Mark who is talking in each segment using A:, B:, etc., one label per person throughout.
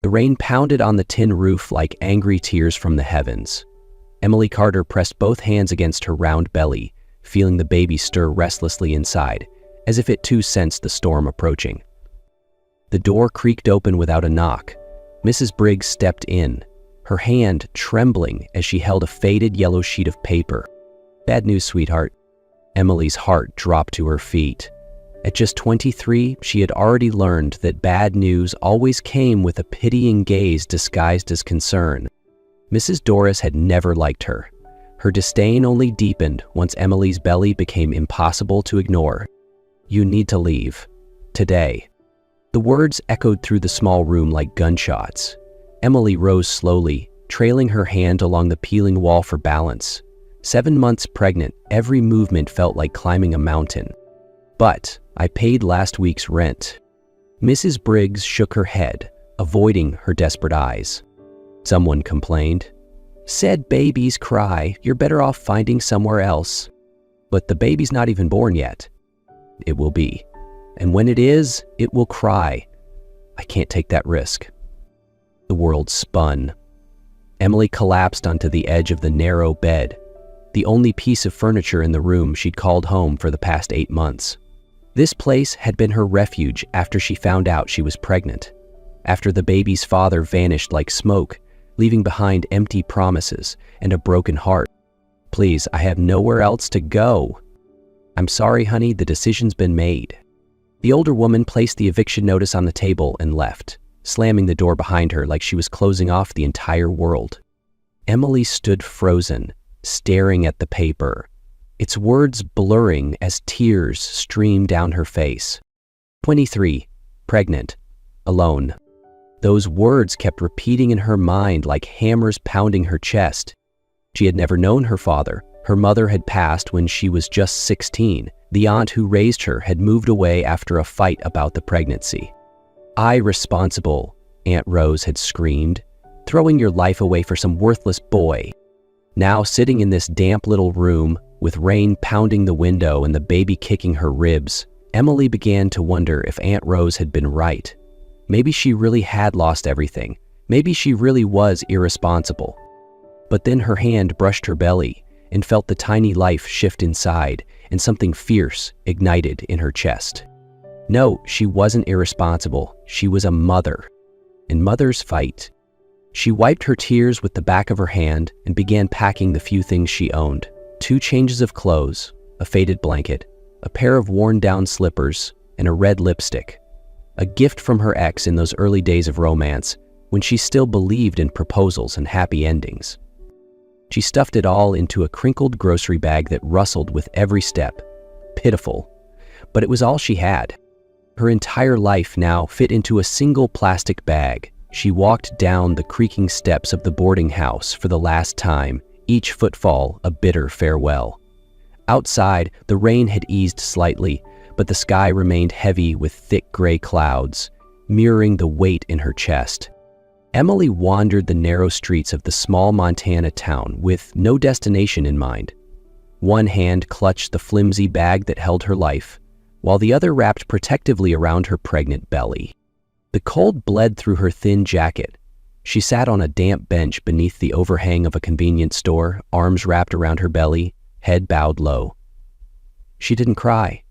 A: The rain pounded on the tin roof like angry tears from the heavens. Emily Carter pressed both hands against her round belly, feeling the baby stir restlessly inside, as if it too sensed the storm approaching. The door creaked open without a knock. Mrs. Briggs stepped in, her hand trembling as she held a faded yellow sheet of paper. "Bad news, sweetheart." Emily's heart dropped to her feet. At just 23, she had already learned that bad news always came with a pitying gaze disguised as concern. Mrs. Doris had never liked her. Her disdain only deepened once Emily's belly became impossible to ignore. "You need to leave. Today." The words echoed through the small room like gunshots. Emily rose slowly, trailing her hand along the peeling wall for balance. 7 months pregnant, every movement felt like climbing a mountain. "But I paid last week's rent." Mrs. Briggs shook her head, avoiding her desperate eyes. Someone complained. "Said babies cry, you're better off finding somewhere else." "But the baby's not even born yet." "It will be. And when it is, it will cry. I can't take that risk." The world spun. Emily collapsed onto the edge of the narrow bed, the only piece of furniture in the room she'd called home for the past 8 months. This place had been her refuge after she found out she was pregnant, after the baby's father vanished like smoke, leaving behind empty promises and a broken heart. "Please, I have nowhere else to go." "I'm sorry, honey, the decision's been made." The older woman placed the eviction notice on the table and left, slamming the door behind her like she was closing off the entire world. Emily stood frozen, staring at the paper, its words blurring as tears streamed down her face. 23, pregnant, alone. Those words kept repeating in her mind like hammers pounding her chest. She had never known her father. Her mother had passed when she was just 16. The aunt who raised her had moved away after a fight about the pregnancy. "Irresponsible," Aunt Rose had screamed, "throwing your life away for some worthless boy." Now, sitting in this damp little room, with rain pounding the window and the baby kicking her ribs, Emily began to wonder if Aunt Rose had been right. Maybe she really had lost everything. Maybe she really was irresponsible. But then her hand brushed her belly and felt the tiny life shift inside, and something fierce ignited in her chest. No, she wasn't irresponsible. She was a mother. And mothers fight. She wiped her tears with the back of her hand and began packing the few things she owned. 2 changes of clothes, a faded blanket, a pair of worn-down slippers, and a red lipstick. A gift from her ex in those early days of romance, when she still believed in proposals and happy endings. She stuffed it all into a crinkled grocery bag that rustled with every step. Pitiful. But it was all she had. Her entire life now fit into a single plastic bag. She walked down the creaking steps of the boarding house for the last time, each footfall a bitter farewell. Outside, the rain had eased slightly, but the sky remained heavy with thick gray clouds, mirroring the weight in her chest. Emily wandered the narrow streets of the small Montana town with no destination in mind. One hand clutched the flimsy bag that held her life, while the other wrapped protectively around her pregnant belly. The cold bled through her thin jacket. She sat on a damp bench beneath the overhang of a convenience store, arms wrapped around her belly, head bowed low. She didn't cry.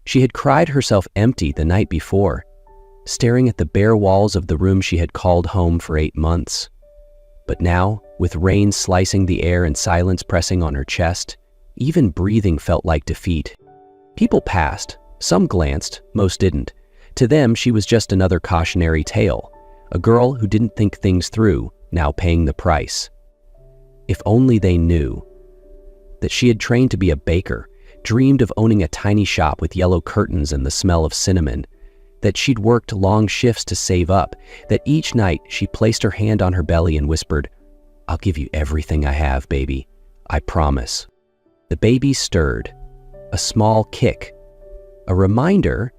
A: She had cried herself empty the night before, staring at the bare walls of the room she had called home for 8 months. But now, with rain slicing the air and silence pressing on her chest, even breathing felt like defeat. People passed. Some glanced, most didn't. To them, she was just another cautionary tale, a girl who didn't think things through, now paying the price. If only they knew that she had trained to be a baker, dreamed of owning a tiny shop with yellow curtains and the smell of cinnamon, that she'd worked long shifts to save up, that each night she placed her hand on her belly and whispered, "I'll give you everything I have, baby. I promise." The baby stirred. A small kick. A reminder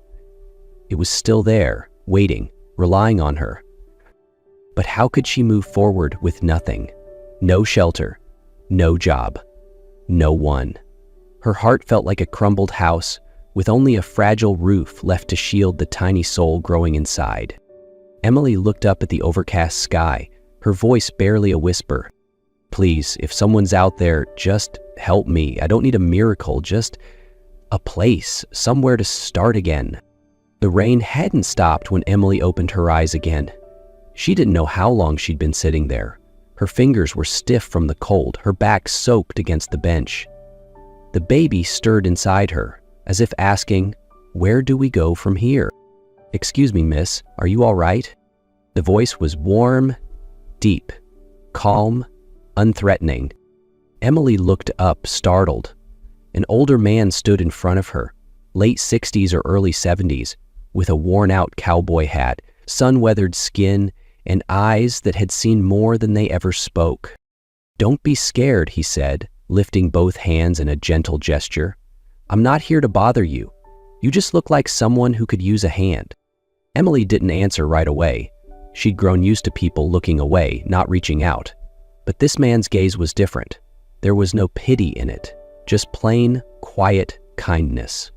A: it was still there, waiting, relying on her. But how could she move forward with nothing? No shelter, no job, no one. Her heart felt like a crumbled house, with only a fragile roof left to shield the tiny soul growing inside. Emily looked up at the overcast sky, her voice barely a whisper. "Please, if someone's out there, just help me. I don't need a miracle, just a place, somewhere to start again." The rain hadn't stopped when Emily opened her eyes again. She didn't know how long she'd been sitting there. Her fingers were stiff from the cold, her back soaked against the bench. The baby stirred inside her, as if asking, "Where do we go from here?" "Excuse me, miss, are you all right?" The voice was warm, deep, calm, unthreatening. Emily looked up, startled. An older man stood in front of her, late 60s or early 70s, with a worn-out cowboy hat, sun-weathered skin, and eyes that had seen more than they ever spoke. "Don't be scared," he said, lifting both hands in a gentle gesture. "I'm not here to bother you. You just look like someone who could use a hand." Emily didn't answer right away. She'd grown used to people looking away, not reaching out. But this man's gaze was different. There was no pity in it, just plain, quiet kindness.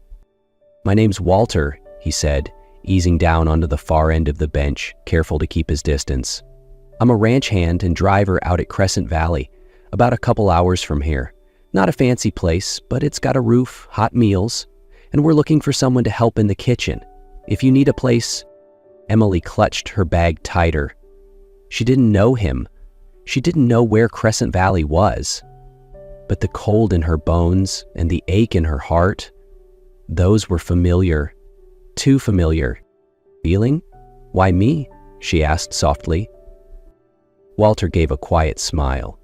A: "My name's Walter," he said, easing down onto the far end of the bench, careful to keep his distance. "I'm a ranch hand and driver out at Crescent Valley, about a couple hours from here. Not a fancy place, but it's got a roof, hot meals, and we're looking for someone to help in the kitchen. If you need a place..." Emily clutched her bag tighter. She didn't know him. She didn't know where Crescent Valley was. But the cold in her bones and the ache in her heart, those were familiar. Too familiar. "Feeling? Why me?" she asked softly. Walter gave a quiet smile.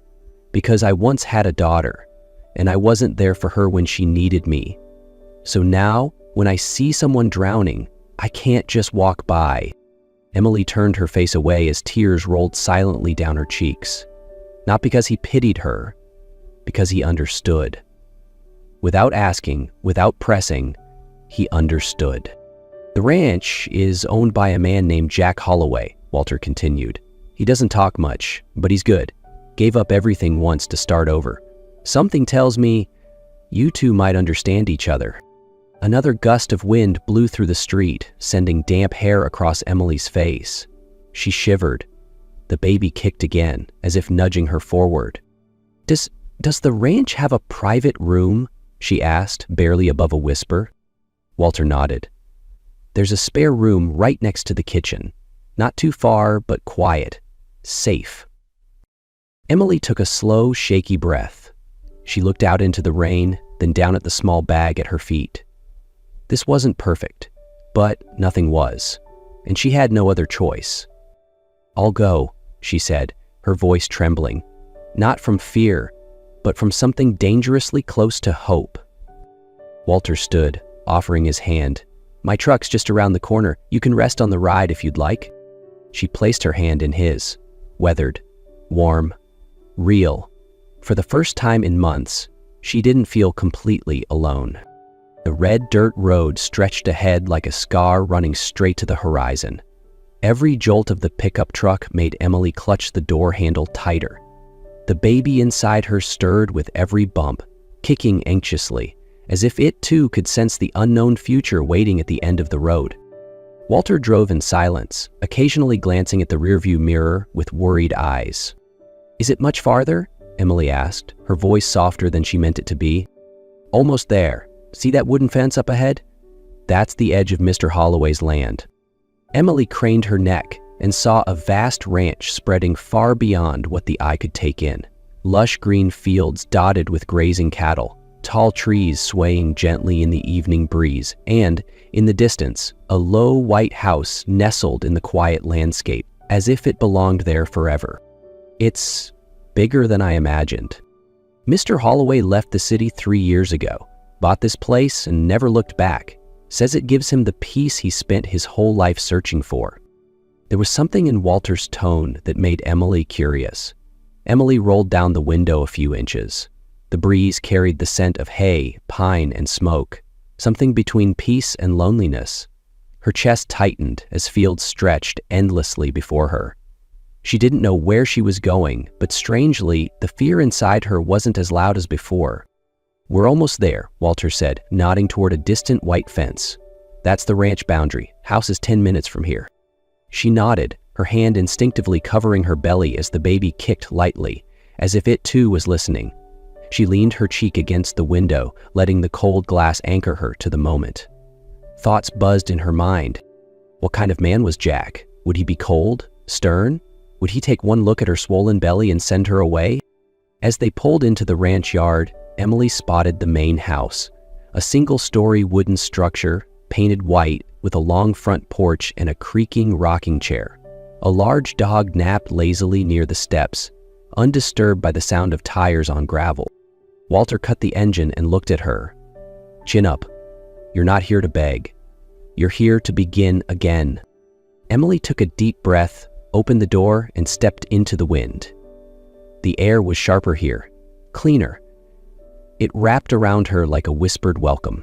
A: "Because I once had a daughter, and I wasn't there for her when she needed me. So now, when I see someone drowning, I can't just walk by." Emily turned her face away as tears rolled silently down her cheeks. Not because he pitied her, because he understood. Without asking, without pressing, he understood. "The ranch is owned by a man named Jack Holloway," Walter continued. "He doesn't talk much, but he's good. Gave up everything once to start over. Something tells me you two might understand each other." Another gust of wind blew through the street, sending damp hair across Emily's face. She shivered. The baby kicked again, as if nudging her forward. Does the ranch have a private room?" she asked, barely above a whisper. Walter nodded. "There's a spare room right next to the kitchen. Not too far, but quiet. Safe." Emily took a slow, shaky breath. She looked out into the rain, then down at the small bag at her feet. This wasn't perfect, but nothing was, and she had no other choice. "I'll go," she said, her voice trembling, not from fear, but from something dangerously close to hope. Walter stood, offering his hand. "My truck's just around the corner. You can rest on the ride if you'd like." She placed her hand in his, weathered, warm, real. For the first time in months, she didn't feel completely alone. The red dirt road stretched ahead like a scar running straight to the horizon. Every jolt of the pickup truck made Emily clutch the door handle tighter. The baby inside her stirred with every bump, kicking anxiously, as if it too could sense the unknown future waiting at the end of the road. Walter drove in silence, occasionally glancing at the rearview mirror with worried eyes. "Is it much farther?" Emily asked, her voice softer than she meant it to be. "Almost there. See that wooden fence up ahead? That's the edge of Mr. Holloway's land." Emily craned her neck and saw a vast ranch spreading far beyond what the eye could take in. Lush green fields dotted with grazing cattle, tall trees swaying gently in the evening breeze, and, in the distance, a low white house nestled in the quiet landscape, as if it belonged there forever. "It's bigger than I imagined. Mr. Holloway left the city 3 years ago, bought this place and never looked back. Says it gives him the peace he spent his whole life searching for." There was something in Walter's tone that made Emily curious. Emily rolled down the window a few inches. The breeze carried the scent of hay, pine, and smoke, something between peace and loneliness. Her chest tightened as fields stretched endlessly before her. She didn't know where she was going, but strangely, the fear inside her wasn't as loud as before. "We're almost there," Walter said, nodding toward a distant white fence. "That's the ranch boundary. House is 10 minutes from here." She nodded, her hand instinctively covering her belly as the baby kicked lightly, as if it too was listening. She leaned her cheek against the window, letting the cold glass anchor her to the moment. Thoughts buzzed in her mind. What kind of man was Jack? Would he be cold? Stern? Would he take one look at her swollen belly and send her away? As they pulled into the ranch yard, Emily spotted the main house, a single-story wooden structure, painted white, with a long front porch and a creaking rocking chair. A large dog napped lazily near the steps, undisturbed by the sound of tires on gravel. Walter cut the engine and looked at her. "Chin up. You're not here to beg. You're here to begin again." Emily took a deep breath, opened the door, and stepped into the wind. The air was sharper here, cleaner. It wrapped around her like a whispered welcome.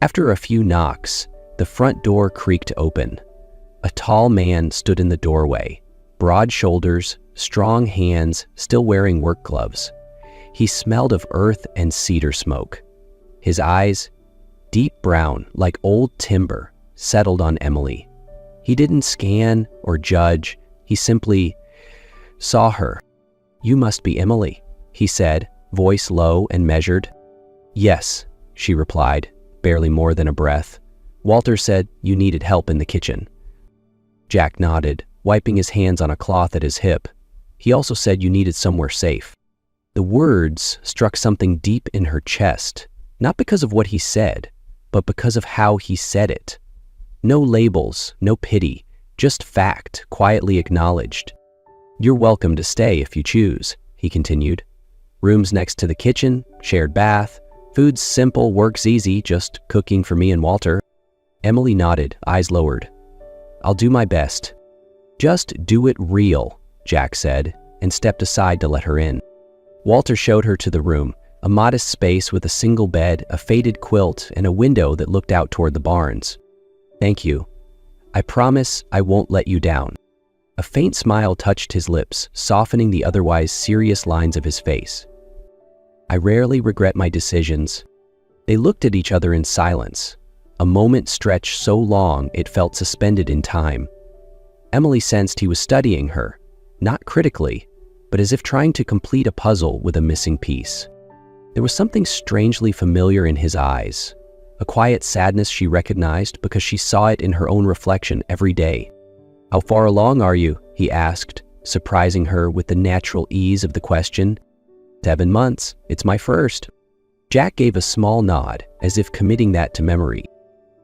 A: After a few knocks, the front door creaked open. A tall man stood in the doorway, broad shoulders, strong hands, still wearing work gloves. He smelled of earth and cedar smoke. His eyes, deep brown like old timber, settled on Emily. He didn't scan or judge, he simply saw her. "You must be Emily," he said, voice low and measured. "Yes," she replied, barely more than a breath. "Walter said you needed help in the kitchen." Jack nodded, wiping his hands on a cloth at his hip. "He also said you needed somewhere safe." The words struck something deep in her chest, not because of what he said, but because of how he said it. No labels, no pity, just fact, quietly acknowledged. "You're welcome to stay if you choose," he continued. "Rooms next to the kitchen, shared bath. Food's simple, works easy, just cooking for me and Walter." Emily nodded, eyes lowered. "I'll do my best." "Just do it real," Jack said, and stepped aside to let her in. Walter showed her to the room, a modest space with a single bed, a faded quilt, and a window that looked out toward the barns. "Thank you. I promise I won't let you down." A faint smile touched his lips, softening the otherwise serious lines of his face. "I rarely regret my decisions." They looked at each other in silence, a moment stretched so long it felt suspended in time. Emily sensed he was studying her, not critically, but as if trying to complete a puzzle with a missing piece. There was something strangely familiar in his eyes, a quiet sadness she recognized because she saw it in her own reflection every day. "How far along are you?" he asked, surprising her with the natural ease of the question. 7 months. It's my first." Jack gave a small nod, as if committing that to memory.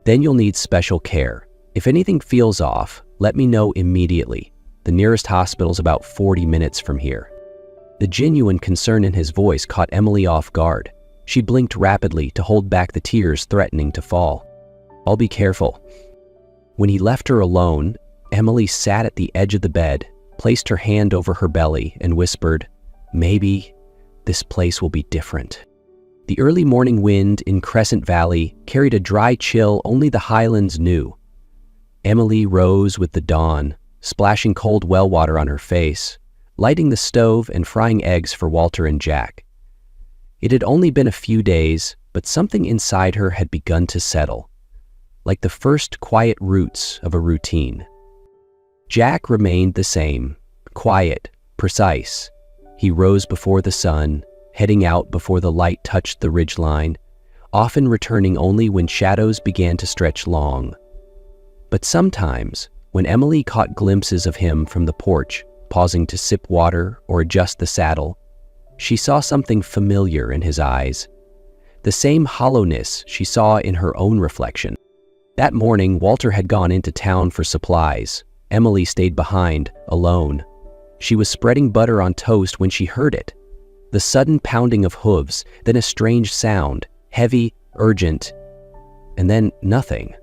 A: "Then you'll need special care. If anything feels off, let me know immediately. The nearest hospital's about 40 minutes from here." The genuine concern in his voice caught Emily off guard. She blinked rapidly to hold back the tears threatening to fall. "I'll be careful." When he left her alone, Emily sat at the edge of the bed, placed her hand over her belly, and whispered, "Maybe this place will be different." The early morning wind in Crescent Valley carried a dry chill only the highlands knew. Emily rose with the dawn, splashing cold well water on her face, lighting the stove and frying eggs for Walter and Jack. It had only been a few days, but something inside her had begun to settle, like the first quiet roots of a routine. Jack remained the same, quiet, precise. He rose before the sun, heading out before the light touched the ridgeline, often returning only when shadows began to stretch long. But sometimes, when Emily caught glimpses of him from the porch, pausing to sip water or adjust the saddle, she saw something familiar in his eyes, the same hollowness she saw in her own reflection. That morning, Walter had gone into town for supplies. Emily stayed behind, alone. She was spreading butter on toast when she heard it. The sudden pounding of hooves, then a strange sound, heavy, urgent, and then nothing.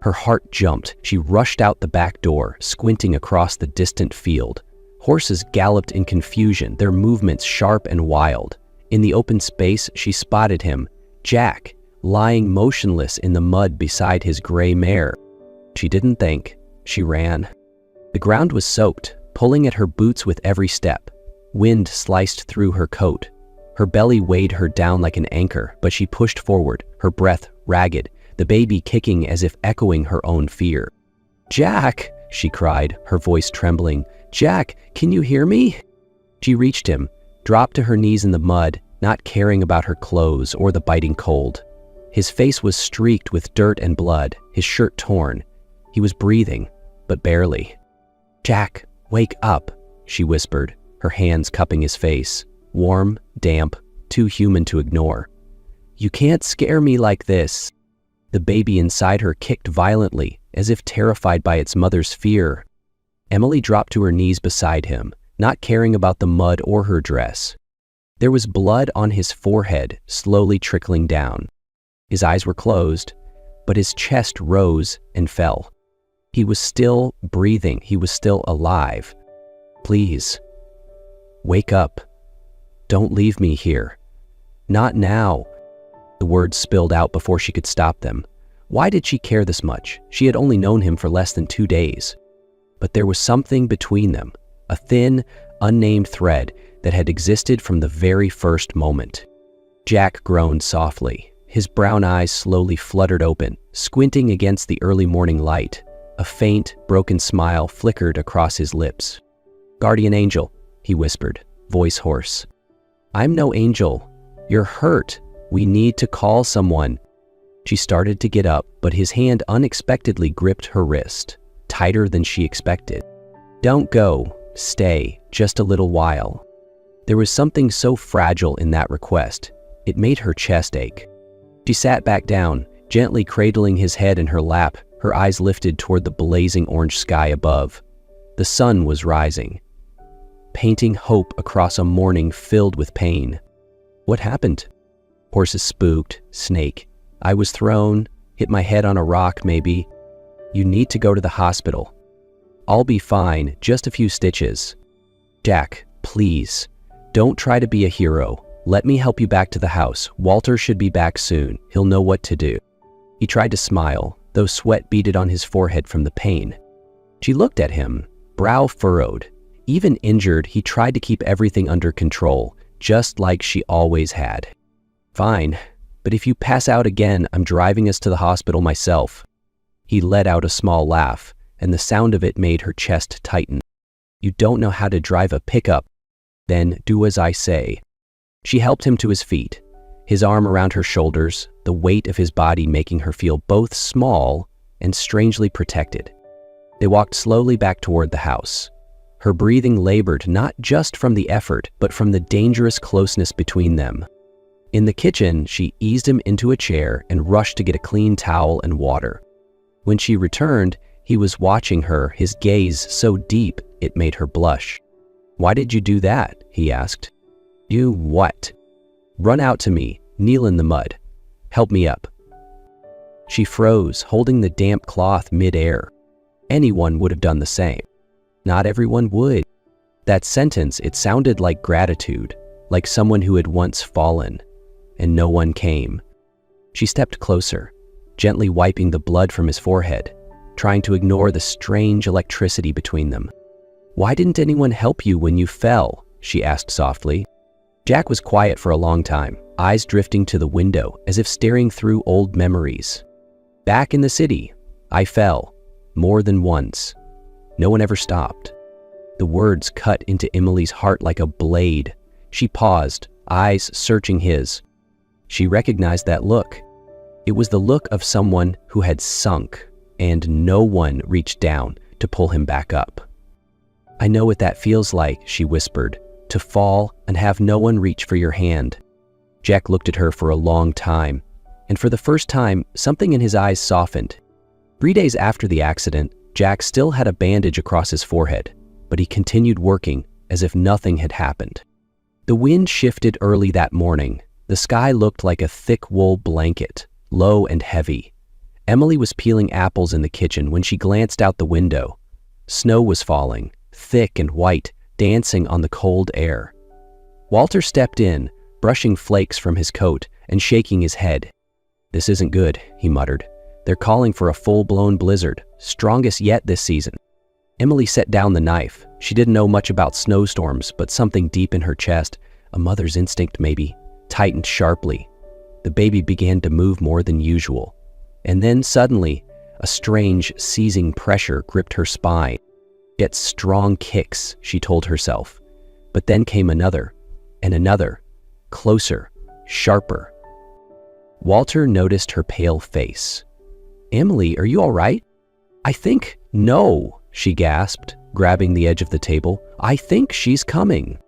A: Her heart jumped. She rushed out the back door, squinting across the distant field. Horses galloped in confusion, their movements sharp and wild. In the open space, she spotted him, Jack, lying motionless in the mud beside his gray mare. She didn't think. She ran. The ground was soaked, pulling at her boots with every step. Wind sliced through her coat. Her belly weighed her down like an anchor, but she pushed forward, her breath ragged, the baby kicking as if echoing her own fear. "Jack!" she cried, her voice trembling. "Jack, can you hear me?" She reached him, dropped to her knees in the mud, not caring about her clothes or the biting cold. His face was streaked with dirt and blood, his shirt torn. He was breathing, but barely. "Jack, wake up," she whispered, her hands cupping his face, warm, damp, too human to ignore. "You can't scare me like this." The baby inside her kicked violently, as if terrified by its mother's fear. Emily dropped to her knees beside him, not caring about the mud or her dress. There was blood on his forehead, slowly trickling down. His eyes were closed, but his chest rose and fell. He was still breathing. He was still alive. "Please, wake up. Don't leave me here. Not now." The words spilled out before she could stop them. Why did she care this much? She had only known him for less than 2 days. But there was something between them, a thin, unnamed thread that had existed from the very first moment. Jack groaned softly. His brown eyes slowly fluttered open, squinting against the early morning light. A faint, broken smile flickered across his lips. "Guardian angel," he whispered, voice hoarse. "I'm no angel. You're hurt. We need to call someone." She started to get up, but his hand unexpectedly gripped her wrist, tighter than she expected. "Don't go. Stay, just a little while." There was something so fragile in that request. It made her chest ache. She sat back down, gently cradling his head in her lap, her eyes lifted toward the blazing orange sky above. The sun was rising, painting hope across a morning filled with pain. "What happened?" "Horses spooked, snake. I was thrown, hit my head on a rock maybe. You need to go to the hospital." "I'll be fine, just a few stitches." "Jack, please, don't try to be a hero. Let me help you back to the house. Walter should be back soon. He'll know what to do." He tried to smile, though sweat beaded on his forehead from the pain. She looked at him, brow furrowed. Even injured, he tried to keep everything under control, just like she always had. "Fine, but if you pass out again, I'm driving us to the hospital myself." He let out a small laugh, and the sound of it made her chest tighten. "You don't know how to drive a pickup. Then do as I say." She helped him to his feet, his arm around her shoulders, the weight of his body making her feel both small and strangely protected. They walked slowly back toward the house. Her breathing labored not just from the effort, but from the dangerous closeness between them. In the kitchen, she eased him into a chair and rushed to get a clean towel and water. When she returned, he was watching her, his gaze so deep it made her blush. "Why did you do that?" he asked. "You what?" "Run out to me, kneel in the mud. Help me up." She froze, holding the damp cloth mid-air. Anyone would have done the same. Not everyone would. That sentence, it sounded like gratitude, like someone who had once fallen, and no one came. She stepped closer, gently wiping the blood from his forehead, trying to ignore the strange electricity between them. "Why didn't anyone help you when you fell?" she asked softly. Jack was quiet for a long time, eyes drifting to the window as if staring through old memories. "Back in the city, I fell, more than once. No one ever stopped." The words cut into Emily's heart like a blade. She paused, eyes searching his. She recognized that look. It was the look of someone who had sunk, and no one reached down to pull him back up. "I know what that feels like," she whispered, "to fall and have no one reach for your hand." Jack looked at her for a long time, and for the first time, something in his eyes softened. 3 days after the accident, Jack still had a bandage across his forehead, but he continued working as if nothing had happened. The wind shifted early that morning. The sky looked like a thick wool blanket, low and heavy. Emily was peeling apples in the kitchen when she glanced out the window. Snow was falling, thick and white, dancing on the cold air. Walter stepped in, brushing flakes from his coat and shaking his head. "This isn't good," he muttered. "They're calling for a full-blown blizzard, strongest yet this season." Emily set down the knife. She didn't know much about snowstorms, but something deep in her chest, a mother's instinct maybe, tightened sharply. The baby began to move more than usual. And then suddenly, A strange, seizing pressure gripped her spine. Get strong kicks, she told herself. But then came another, and another, closer, sharper. Walter noticed her pale face. "Emily, are you all right?" "I think, no," she gasped, grabbing the edge of the table. "I think she's coming."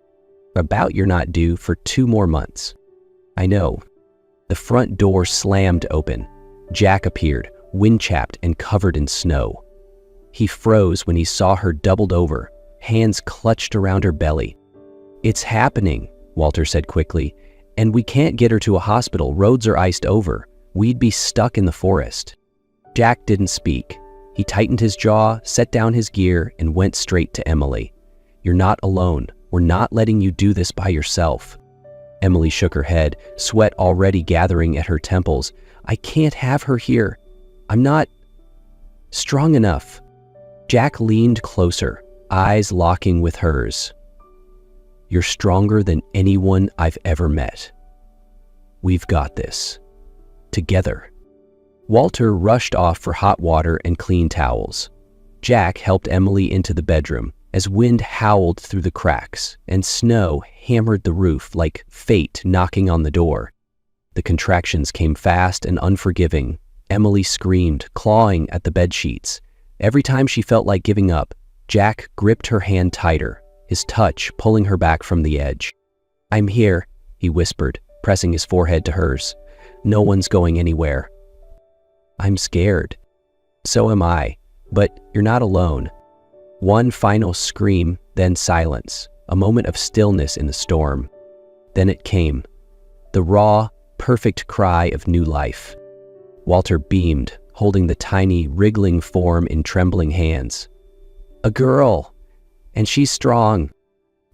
A: "About you're not due for 2 more months." "I know." The front door slammed open. Jack appeared, wind-chapped and covered in snow. He froze when he saw her doubled over, hands clutched around her belly. "It's happening," Walter said quickly, "and we can't get her to a hospital. Roads are iced over. We'd be stuck in the forest." Jack didn't speak. He tightened his jaw, set down his gear, and went straight to Emily. "You're not alone. We're not letting you do this by yourself." Emily shook her head, sweat already gathering at her temples. "I can't have her here. I'm not strong enough." Jack leaned closer, eyes locking with hers. "You're stronger than anyone I've ever met. We've got this. Together." Walter rushed off for hot water and clean towels. Jack helped Emily into the bedroom as wind howled through the cracks and snow hammered the roof like fate knocking on the door. The contractions came fast and unforgiving. Emily screamed, clawing at the bedsheets. Every time she felt like giving up, Jack gripped her hand tighter, his touch pulling her back from the edge. "I'm here," he whispered, pressing his forehead to hers. "No one's going anywhere." "I'm scared." "So am I, but you're not alone." One final scream, then silence, a moment of stillness in the storm. Then it came, the raw, perfect cry of new life. Walter beamed, holding the tiny, wriggling form in trembling hands. "A girl! And she's strong."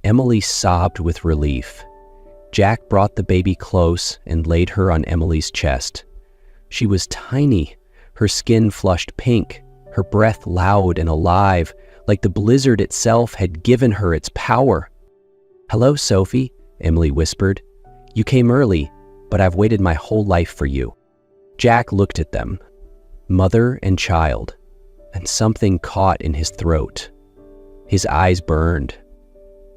A: Emily sobbed with relief. Jack brought the baby close and laid her on Emily's chest. She was tiny, her skin flushed pink, her breath loud and alive, like the blizzard itself had given her its power. "Hello, Sophie," Emily whispered. "You came early, but I've waited my whole life for you." Jack looked at them, mother and child, and something caught in his throat. His eyes burned,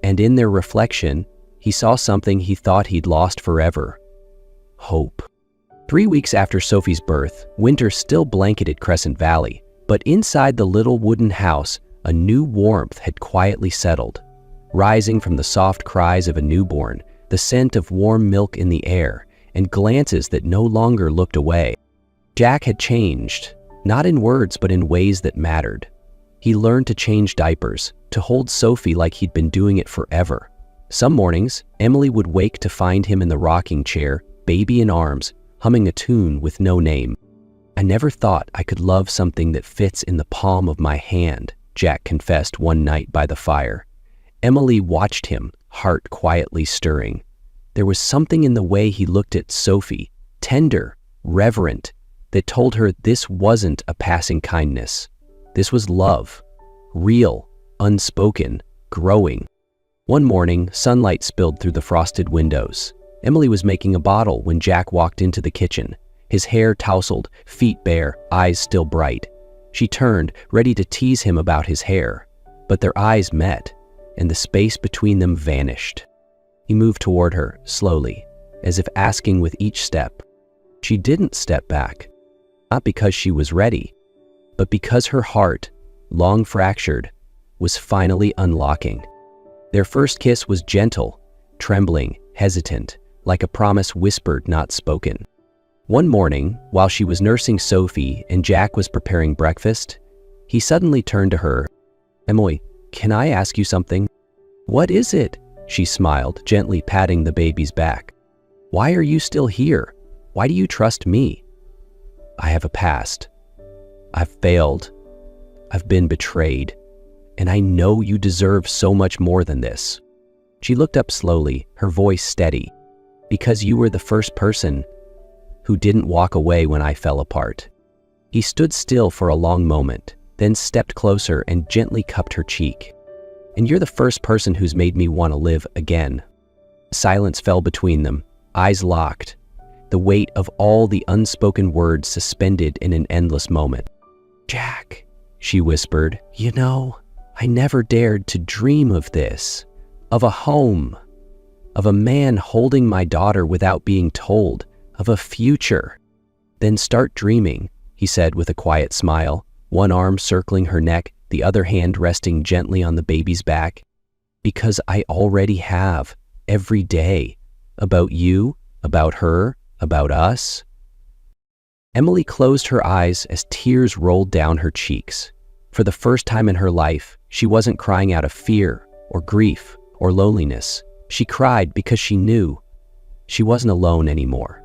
A: and in their reflection, he saw something he thought he'd lost forever: hope. 3 weeks after Sophie's birth, winter still blanketed Crescent Valley, but inside the little wooden house, a new warmth had quietly settled. Rising from the soft cries of a newborn, the scent of warm milk in the air, and glances that no longer looked away. Jack had changed, not in words but in ways that mattered. He learned to change diapers, to hold Sophie like he'd been doing it forever. Some mornings, Emily would wake to find him in the rocking chair, baby in arms, humming a tune with no name. "I never thought I could love something that fits in the palm of my hand," Jack confessed one night by the fire. Emily watched him, heart quietly stirring. There was something in the way he looked at Sophie, tender, reverent, that told her this wasn't a passing kindness. This was love, real, unspoken, growing. One morning, sunlight spilled through the frosted windows. Emily was making a bottle when Jack walked into the kitchen, his hair tousled, feet bare, eyes still bright. She turned, ready to tease him about his hair, but their eyes met, and the space between them vanished. He moved toward her, slowly, as if asking with each step. She didn't step back, not because she was ready, but because her heart, long fractured, was finally unlocking. Their first kiss was gentle, trembling, hesitant, like a promise whispered, not spoken. One morning, while she was nursing Sophie and Jack was preparing breakfast, he suddenly turned to her. "Emily, can I ask you something?" "What is it?" She smiled, gently patting the baby's back. "Why are you still here? Why do you trust me?" "I have a past. I've failed. I've been betrayed. And I know you deserve so much more than this." She looked up slowly, her voice steady. "Because you were the first person who didn't walk away when I fell apart." He stood still for a long moment, then stepped closer and gently cupped her cheek. "And you're the first person who's made me want to live again." Silence fell between them, eyes locked, the weight of all the unspoken words suspended in an endless moment. "Jack," she whispered, "you know, I never dared to dream of this, of a home, of a man holding my daughter without being told, of a future." "Then start dreaming," he said with a quiet smile, one arm circling her neck, the other hand resting gently on the baby's back. "Because I already have, every day, about you, about her, about us." Emily closed her eyes as tears rolled down her cheeks. For the first time in her life, she wasn't crying out of fear or grief or loneliness. She cried because she knew she wasn't alone anymore.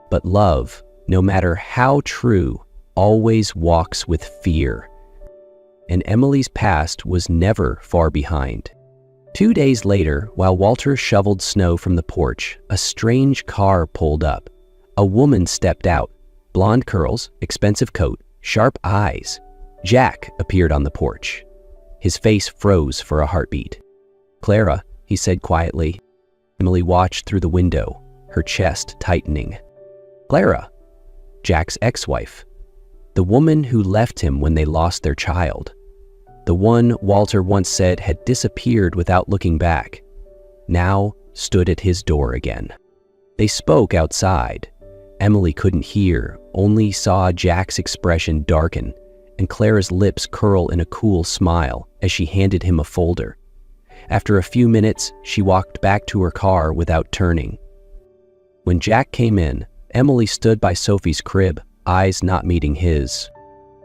A: But love, no matter how true, always walks with fear. And Emily's past was never far behind. 2 days later, while Walter shoveled snow from the porch, a strange car pulled up. A woman stepped out, blonde curls, expensive coat, sharp eyes. Jack appeared on the porch. His face froze for a heartbeat. "Clara," he said quietly. Emily watched through the window, her chest tightening. Clara, Jack's ex-wife. The woman who left him when they lost their child. The one Walter once said had disappeared without looking back, now stood at his door again. They spoke outside. Emily couldn't hear, only saw Jack's expression darken and Clara's lips curl in a cool smile as she handed him a folder. After a few minutes, she walked back to her car without turning. When Jack came in, Emily stood by Sophie's crib, eyes not meeting his.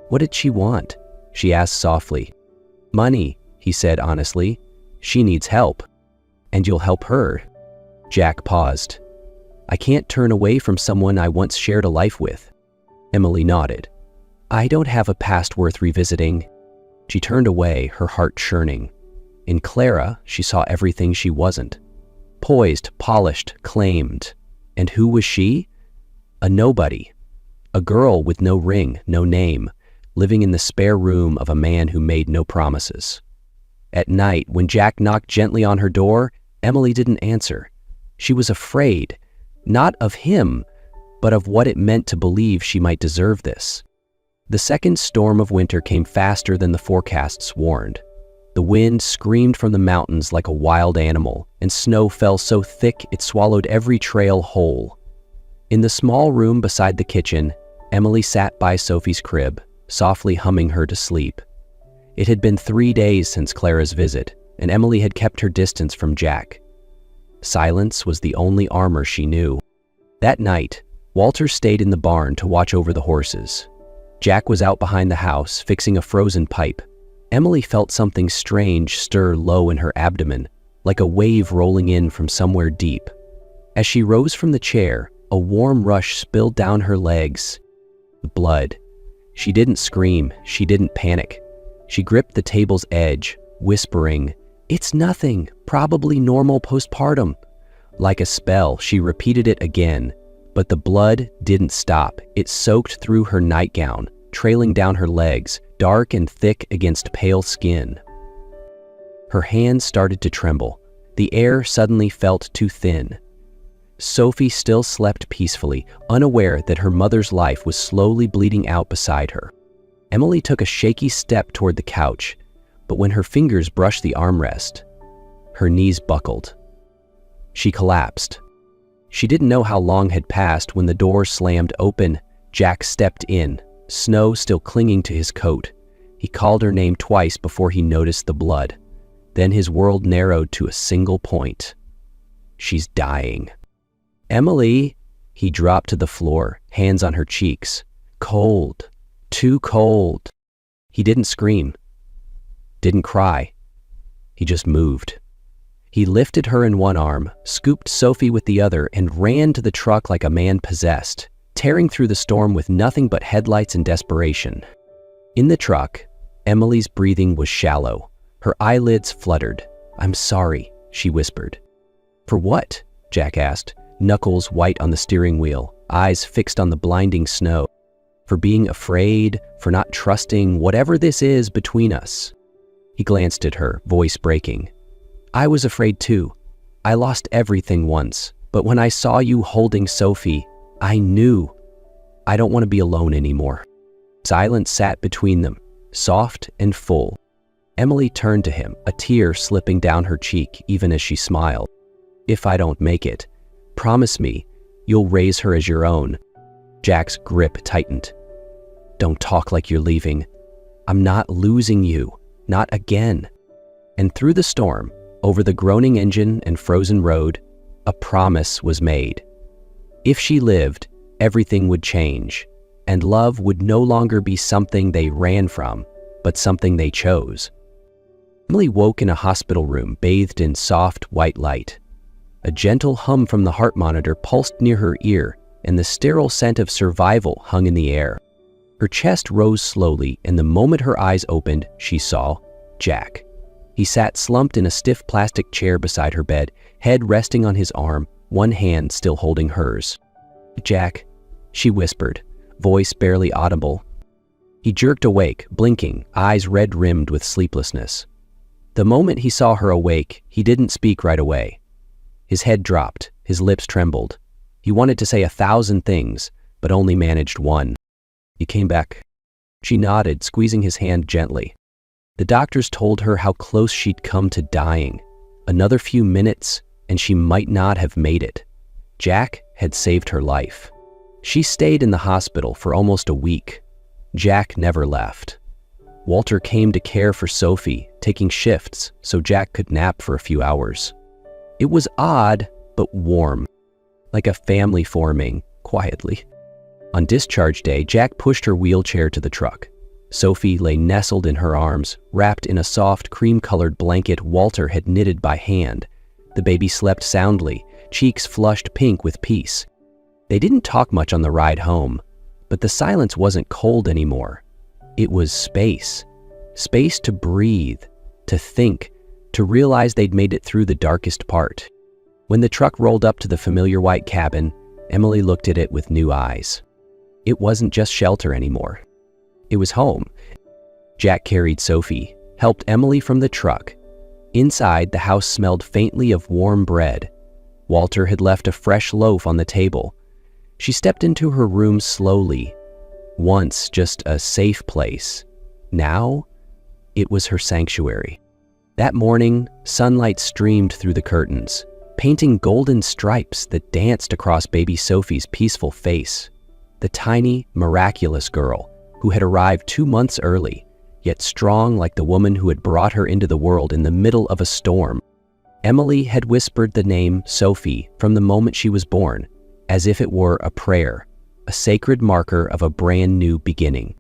A: "What did she want?" she asked softly. "Money," he said honestly. "She needs help." "And you'll help her?" Jack paused. "I can't turn away from someone I once shared a life with." Emily nodded. "I don't have a past worth revisiting." She turned away, her heart churning. In Clara, she saw everything she wasn't. Poised, polished, claimed. And who was she? A nobody. A girl with no ring, no name, living in the spare room of a man who made no promises. At night, when Jack knocked gently on her door, Emily didn't answer. She was afraid, not of him, but of what it meant to believe she might deserve this. The second storm of winter came faster than the forecasts warned. The wind screamed from the mountains like a wild animal, and snow fell so thick it swallowed every trail whole. In the small room beside the kitchen, Emily sat by Sophie's crib, softly humming her to sleep. It had been 3 days since Clara's visit, and Emily had kept her distance from Jack. Silence was the only armor she knew. That night, Walter stayed in the barn to watch over the horses. Jack was out behind the house, fixing a frozen pipe. Emily felt something strange stir low in her abdomen, like a wave rolling in from somewhere deep. As she rose from the chair, a warm rush spilled down her legs. Blood. She didn't scream, she didn't panic. She gripped the table's edge, whispering, "It's nothing, probably normal postpartum." Like a spell, she repeated it again, but the blood didn't stop. It soaked through her nightgown, trailing down her legs, dark and thick against pale skin. Her hands started to tremble. The air suddenly felt too thin. Sophie still slept peacefully, unaware that her mother's life was slowly bleeding out beside her. Emily took a shaky step toward the couch, but when her fingers brushed the armrest, her knees buckled. She collapsed. She didn't know how long had passed when the door slammed open. Jack stepped in, snow still clinging to his coat. He called her name twice before he noticed the blood. Then his world narrowed to a single point. "She's dying." "Emily," he dropped to the floor, hands on her cheeks. Cold, too cold. He didn't scream, didn't cry. He just moved. He lifted her in one arm, scooped Sophie with the other, and ran to the truck like a man possessed, tearing through the storm with nothing but headlights and desperation. In the truck, Emily's breathing was shallow. Her eyelids fluttered. "I'm sorry," she whispered. "For what?" Jack asked, knuckles white on the steering wheel, eyes fixed on the blinding snow. "For being afraid, for not trusting whatever this is between us." He glanced at her, voice breaking. "I was afraid too. I lost everything once, but when I saw you holding Sophie, I knew. I don't want to be alone anymore." Silence sat between them, soft and full. Emily turned to him, a tear slipping down her cheek even as she smiled. "If I don't make it, promise me you'll raise her as your own." Jack's grip tightened. "Don't talk like you're leaving. I'm not losing you, not again." And through the storm, over the groaning engine and frozen road, a promise was made. If she lived, everything would change, and love would no longer be something they ran from, but something they chose. Emily woke in a hospital room bathed in soft white light. A gentle hum from the heart monitor pulsed near her ear, and the sterile scent of survival hung in the air. Her chest rose slowly, and the moment her eyes opened, she saw Jack. He sat slumped in a stiff plastic chair beside her bed, head resting on his arm, one hand still holding hers. "Jack," she whispered, voice barely audible. He jerked awake, blinking, eyes red-rimmed with sleeplessness. The moment he saw her awake, he didn't speak right away. His head dropped, his lips trembled. He wanted to say 1,000 things, but only managed one. "You came back." She nodded, squeezing his hand gently. The doctors told her how close she'd come to dying. Another few minutes, and she might not have made it. Jack had saved her life. She stayed in the hospital for almost a week. Jack never left. Walter came to care for Sophie, taking shifts so Jack could nap for a few hours. It was odd, but warm, like a family forming, quietly. On discharge day, Jack pushed her wheelchair to the truck. Sophie lay nestled in her arms, wrapped in a soft, cream-colored blanket Walter had knitted by hand. The baby slept soundly, cheeks flushed pink with peace. They didn't talk much on the ride home, but the silence wasn't cold anymore. It was space. Space to breathe, to think, to realize they'd made it through the darkest part. When the truck rolled up to the familiar white cabin, Emily looked at it with new eyes. It wasn't just shelter anymore. It was home. Jack carried Sophie, helped Emily from the truck. Inside, the house smelled faintly of warm bread. Walter had left a fresh loaf on the table. She stepped into her room slowly. Once just a safe place. Now, it was her sanctuary. That morning, sunlight streamed through the curtains, painting golden stripes that danced across baby Sophie's peaceful face. The tiny, miraculous girl who had arrived 2 months early, yet strong like the woman who had brought her into the world in the middle of a storm. Emily had whispered the name Sophie from the moment she was born, as if it were a prayer, a sacred marker of a brand new beginning.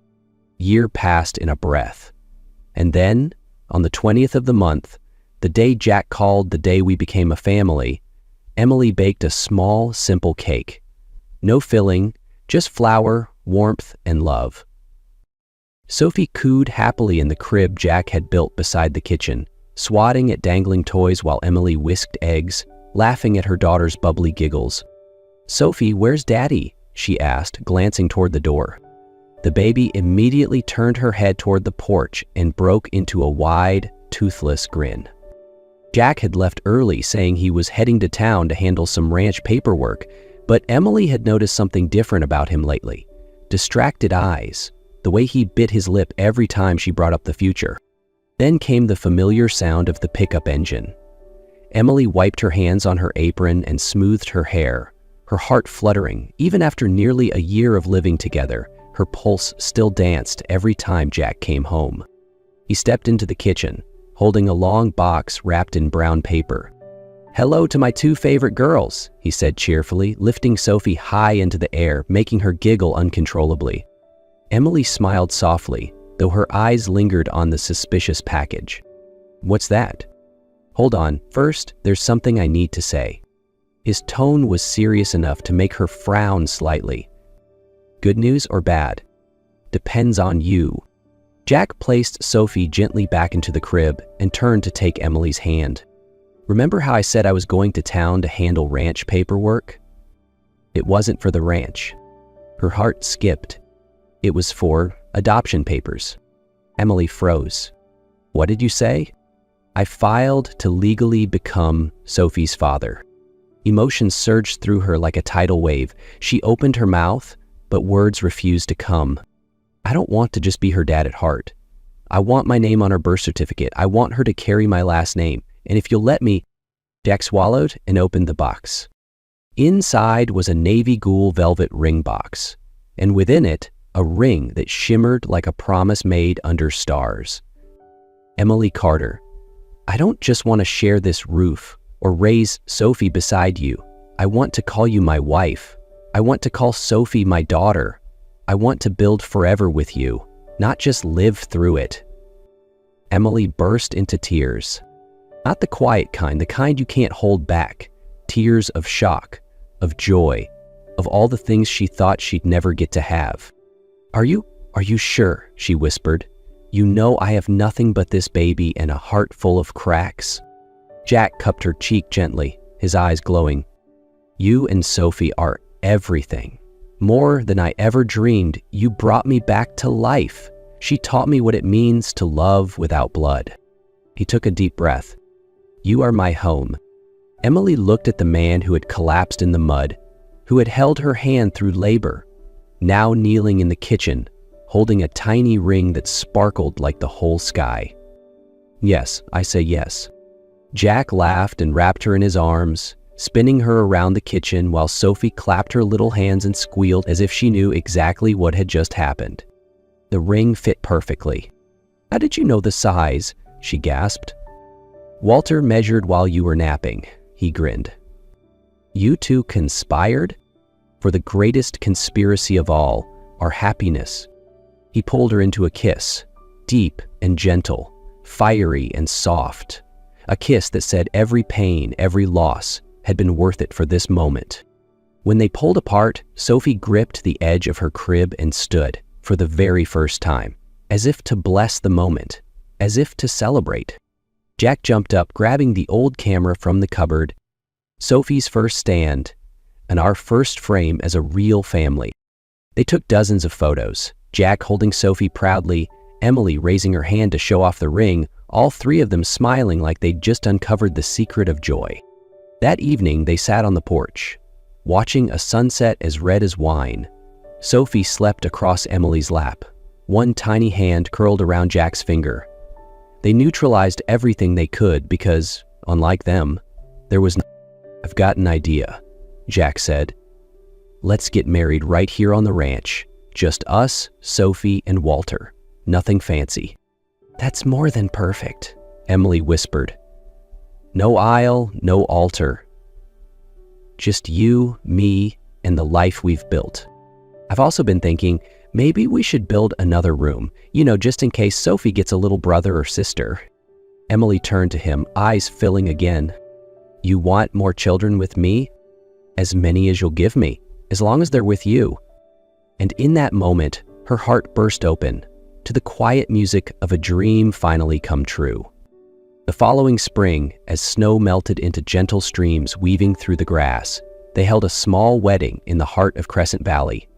A: Year passed in a breath. And then, on the 20th of the month, the day Jack called the day we became a family, Emily baked a small, simple cake. No filling, just flour, warmth, and love. Sophie cooed happily in the crib Jack had built beside the kitchen, swatting at dangling toys while Emily whisked eggs, laughing at her daughter's bubbly giggles. "Sophie, where's Daddy?" she asked, glancing toward the door. The baby immediately turned her head toward the porch and broke into a wide, toothless grin. Jack had left early, saying he was heading to town to handle some ranch paperwork, but Emily had noticed something different about him lately. Distracted eyes, the way he bit his lip every time she brought up the future. Then came the familiar sound of the pickup engine. Emily wiped her hands on her apron and smoothed her hair, her heart fluttering. Even after nearly a year of living together, her pulse still danced every time Jack came home. He stepped into the kitchen, holding a long box wrapped in brown paper. "Hello to my 2 favorite girls," he said cheerfully, lifting Sophie high into the air, making her giggle uncontrollably. Emily smiled softly, though her eyes lingered on the suspicious package. "What's that?" "Hold on, first, there's something I need to say." His tone was serious enough to make her frown slightly. "Good news or bad?" "Depends on you." Jack placed Sophie gently back into the crib and turned to take Emily's hand. "Remember how I said I was going to town to handle ranch paperwork?" It wasn't for the ranch. Her heart skipped. It was for adoption papers. Emily froze. "What did you say?" "I filed to legally become Sophie's father." Emotions surged through her like a tidal wave. She opened her mouth, but words refused to come. I don't want to just be her dad at heart. I want my name on her birth certificate. I want her to carry my last name. And if you'll let me..." Jack swallowed and opened the box. Inside was a navy ghoul velvet ring box, and within it, a ring that shimmered like a promise made under stars. "Emily Carter, I don't just want to share this roof or raise Sophie beside you. I want to call you my wife. I want to call Sophie my daughter. I want to build forever with you, not just live through it." Emily burst into tears. Not the quiet kind, the kind you can't hold back. Tears of shock, of joy, of all the things she thought she'd never get to have. Are you sure?" she whispered. "You know I have nothing but this baby and a heart full of cracks." Jack cupped her cheek gently, his eyes glowing. "You and Sophie are everything. More than I ever dreamed. You brought me back to life. She taught me what it means to love without blood." He took a deep breath. "You are my home." Emily looked at the man who had collapsed in the mud, who had held her hand through labor, now kneeling in the kitchen, holding a tiny ring that sparkled like the whole sky. "Yes, I say yes." Jack laughed and wrapped her in his arms, spinning her around the kitchen while Sophie clapped her little hands and squealed as if she knew exactly what had just happened. The ring fit perfectly. "How did you know the size?" she gasped. "Walter measured while you were napping," he grinned. "You two conspired? For the greatest conspiracy of all, our happiness." He pulled her into a kiss, deep and gentle, fiery and soft. A kiss that said every pain, every loss had been worth it for this moment. When they pulled apart, Sophie gripped the edge of her crib and stood, for the very first time, as if to bless the moment, as if to celebrate. Jack jumped up, grabbing the old camera from the cupboard. "Sophie's first stand, and our first frame as a real family." They took dozens of photos, Jack holding Sophie proudly, Emily raising her hand to show off the ring, all three of them smiling like they'd just uncovered the secret of joy. That evening, they sat on the porch, watching a sunset as red as wine. Sophie slept across Emily's lap, one tiny hand curled around Jack's finger. They neutralized everything they could because, unlike them, there was no... "I've got an idea," Jack said. "Let's get married right here on the ranch. Just us, Sophie, and Walter. Nothing fancy." "That's more than perfect," Emily whispered. "No aisle, no altar. Just you, me, and the life we've built. I've also been thinking, maybe we should build another room, just in case Sophie gets a little brother or sister." Emily turned to him, eyes filling again. "You want more children with me? As many as you'll give me, as long as they're with you." And in that moment, her heart burst open to the quiet music of a dream finally come true. The following spring, as snow melted into gentle streams weaving through the grass, they held a small wedding in the heart of Crescent Valley.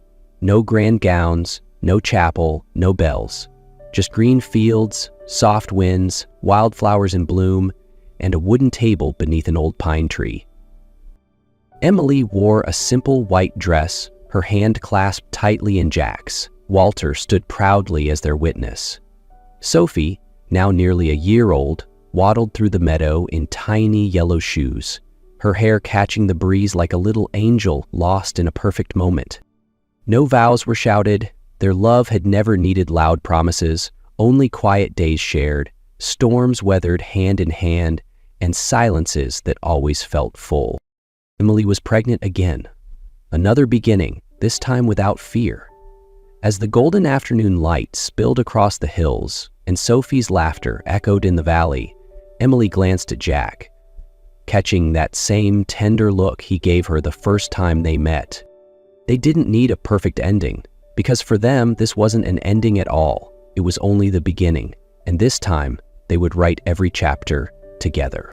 A: No grand gowns, no chapel, no bells. Just green fields, soft winds, wildflowers in bloom, and a wooden table beneath an old pine tree. Emily wore a simple white dress, her hand clasped tightly in Jack's. Walter stood proudly as their witness. Sophie, now nearly a year old, waddled through the meadow in tiny yellow shoes, her hair catching the breeze like a little angel lost in a perfect moment. No vows were shouted. Their love had never needed loud promises, only quiet days shared, storms weathered hand in hand, and silences that always felt full. Emily was pregnant again. Another beginning, this time without fear. As the golden afternoon light spilled across the hills and Sophie's laughter echoed in the valley, Emily glanced at Jack, catching that same tender look he gave her the first time they met. They didn't need a perfect ending, because for them this wasn't an ending at all. It was only the beginning, and this time they would write every chapter together.